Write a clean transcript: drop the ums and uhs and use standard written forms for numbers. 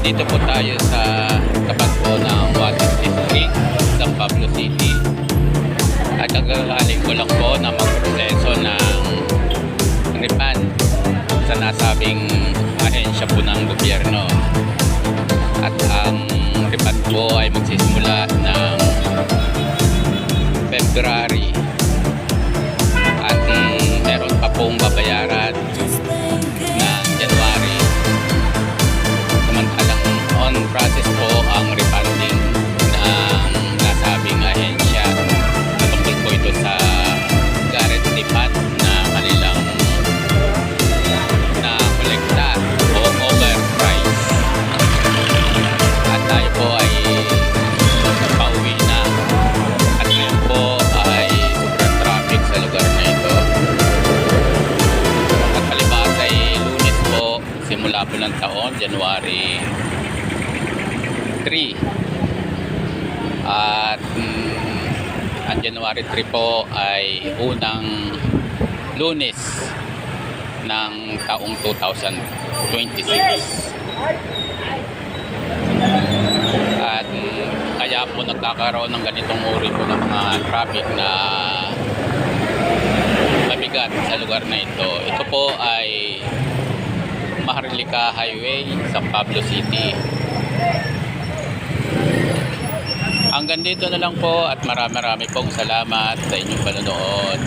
Nandito po tayo sa tapat po ng Washington Street, San Pablo City. At kagaling ko lang po na magproseso ng refund sa nasabing ahensya po ng gobyerno. At ang refund po ay magsisimula ng February. At meron pa pong babayaran ng January. Samantalang on process po ang refunding ng nasabing ahensya. Natungkol po ito sa guarantee fund na kanilang na kolekta o overprice. At tayo po ay pauwi na. At ngayon po ay sobrang traffic sa lugar na ito. At palibas ay Lunes po, simula po ng taon, January 3. At ang January 3 po ay unang Lunes ng taong 2026. At kaya po nagkakaroon ng ganitong uri po ng mga traffic na mabigat sa lugar na ito. Ito po ay Maharlika Highway, San Pablo City. Hanggang dito na lang po at marami pong salamat sa inyong panonood.